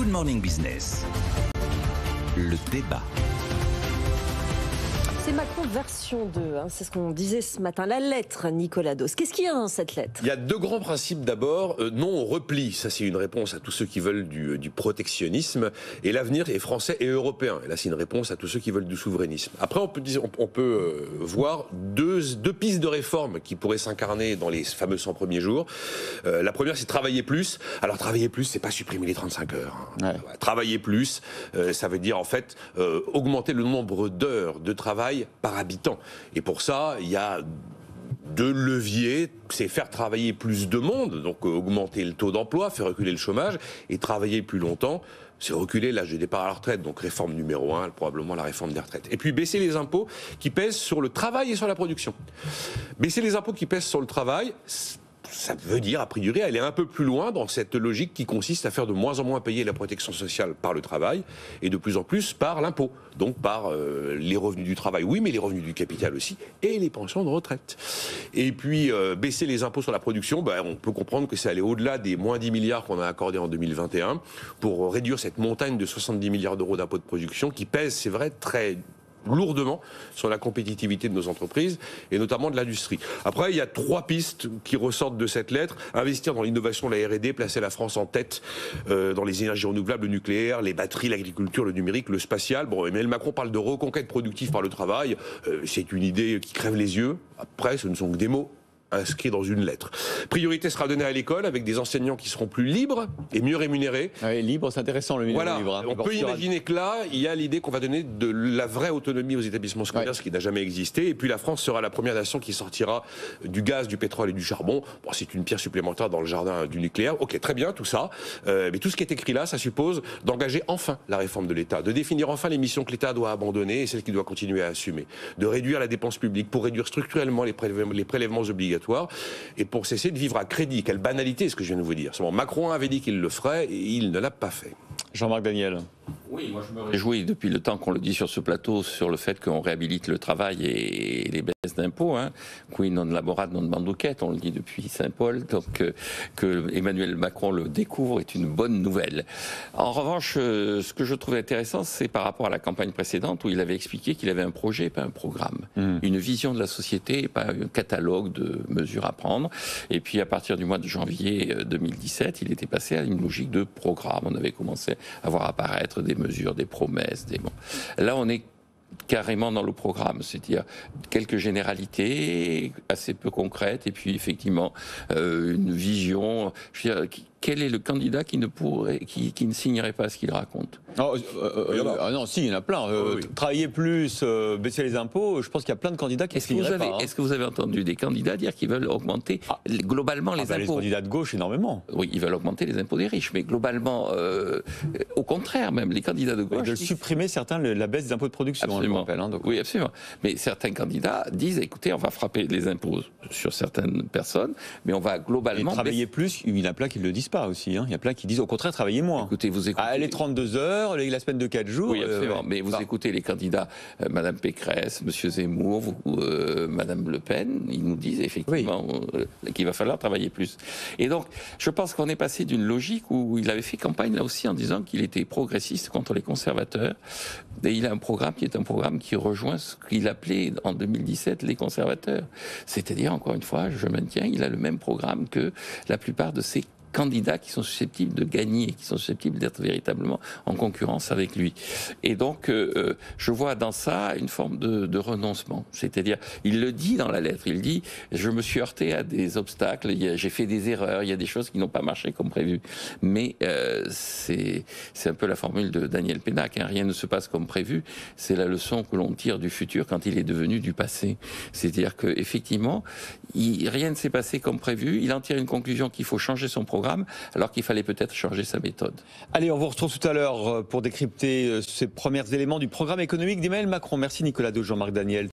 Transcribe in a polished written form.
Good Morning Business. Le débat. C'est Macron version 2, c'est ce qu'on disait ce matin, la lettre Nicolas Dos. Qu'est-ce qu'il y a dans cette lettre? Il y a deux grands principes d'abord, non au repli, ça c'est une réponse à tous ceux qui veulent du protectionnisme, et l'avenir est français et européen, et là c'est une réponse à tous ceux qui veulent du souverainisme. Après on peut voir deux pistes de réforme qui pourraient s'incarner dans les fameux 100 premiers jours. La première c'est travailler plus. Alors travailler plus, c'est pas supprimer les 35 heures. Ouais. Travailler plus, ça veut dire en fait augmenter le nombre d'heures de travail par habitant. Et pour ça, il y a deux leviers, c'est faire travailler plus de monde, donc augmenter le taux d'emploi, faire reculer le chômage, et travailler plus longtemps, c'est reculer l'âge de départ à la retraite, donc réforme numéro 1, probablement la réforme des retraites. Et puis baisser les impôts qui pèsent sur le travail et sur la production. Baisser les impôts qui pèsent sur le travail, ça veut dire, a priori, aller un peu plus loin dans cette logique qui consiste à faire de moins en moins payer la protection sociale par le travail et de plus en plus par l'impôt, donc par les revenus du travail, oui, mais les revenus du capital aussi, et les pensions de retraite. Et puis, baisser les impôts sur la production, on peut comprendre que c'est aller au-delà des moins 10 milliards qu'on a accordés en 2021 pour réduire cette montagne de 70 milliards d'euros d'impôts de production qui pèse, c'est vrai, très lourdement sur la compétitivité de nos entreprises et notamment de l'industrie. Après, il y a trois pistes qui ressortent de cette lettre. Investir dans l'innovation, la R&D, placer la France en tête dans les énergies renouvelables, le nucléaire, les batteries, l'agriculture, le numérique, le spatial. Bon, Emmanuel Macron parle de reconquête productive par le travail. C'est une idée qui crève les yeux. Après, ce ne sont que des mots inscrit dans une lettre. Priorité sera donnée à l'école avec des enseignants qui seront plus libres et mieux rémunérés. Oui, libre, c'est intéressant le voilà. libre. On peut imaginer que là, il y a l'idée qu'on va donner de la vraie autonomie aux établissements scolaires, ce qui n'a jamais existé. Et puis la France sera la première nation qui sortira du gaz, du pétrole et du charbon. Bon, c'est une pierre supplémentaire dans le jardin du nucléaire. Ok, très bien, tout ça. Mais tout ce qui est écrit là, ça suppose d'engager enfin la réforme de l'État, de définir enfin les missions que l'État doit abandonner et celles qu'il doit continuer à assumer, de réduire la dépense publique pour réduire structurellement les prélèvements obligatoires et pour cesser de vivre à crédit. Quelle banalité ce que je viens de vous dire. Macron avait dit qu'il le ferait et il ne l'a pas fait. Jean-Marc Daniel. Oui, moi je me réjouis depuis le temps qu'on le dit sur ce plateau sur le fait qu'on réhabilite le travail et les baisses d'impôts. Qui non laborat non banduquet, on le dit depuis Saint-Paul. Donc que Emmanuel Macron le découvre est une bonne nouvelle. En revanche, ce que je trouve intéressant, c'est par rapport à la campagne précédente où il avait expliqué qu'il avait un projet, pas un programme, une vision de la société, pas un catalogue de mesures à prendre. Et puis à partir du mois de janvier 2017, il était passé à une logique de programme. On avait commencé à voir apparaître des mesures, des promesses, bon. Là, on est carrément dans le programme, c'est-à-dire quelques généralités assez peu concrètes et puis effectivement une vision. Je veux dire, quel est le candidat qui ne signerait pas ce qu'il raconte? Non, si, il y en a plein. Oui. Travailler plus, baisser les impôts, je pense qu'il y a plein de candidats qui ne signeraient pas. Est-ce que vous avez entendu des candidats dire qu'ils veulent augmenter globalement les impôts? Les candidats de gauche, énormément. Oui, ils veulent augmenter les impôts des riches, mais globalement, au contraire même, les candidats de gauche... Ils veulent supprimer la baisse des impôts de production, absolument. Je rappelle, donc. Oui, absolument. Mais certains candidats disent, écoutez, on va frapper les impôts sur certaines personnes, mais on va globalement... Et travailler plus, il y en a plein qui ne le disent pas aussi. Il y a plein qui disent au contraire travailler moins. Écoutez, vous écoutez... les 32 heures, la semaine de 4 jours... Oui, absolument. Mais vous écoutez les candidats, Madame Pécresse, Monsieur Zemmour, Madame Le Pen, ils nous disent effectivement qu'il va falloir travailler plus. Et donc, je pense qu'on est passé d'une logique où il avait fait campagne là aussi en disant qu'il était progressiste contre les conservateurs. Et il a un programme qui est un programme qui rejoint ce qu'il appelait en 2017 les conservateurs. C'est-à-dire, encore une fois, je maintiens, il a le même programme que la plupart de ses candidats qui sont susceptibles de gagner, qui sont susceptibles d'être véritablement en concurrence avec lui. Et donc, je vois dans ça une forme de renoncement. C'est-à-dire, il le dit dans la lettre, il dit « je me suis heurté à des obstacles, j'ai fait des erreurs, il y a des choses qui n'ont pas marché comme prévu ». Mais c'est un peu la formule de Daniel Pénac, rien ne se passe comme prévu, c'est la leçon que l'on tire du futur quand il est devenu du passé. C'est-à-dire qu'effectivement, rien ne s'est passé comme prévu, il en tire une conclusion qu'il faut changer son programme, alors qu'il fallait peut-être changer sa méthode. Allez, on vous retrouve tout à l'heure pour décrypter ces premiers éléments du programme économique d'Emmanuel Macron. Merci Nicolas Dos, Jean-Marc Daniel.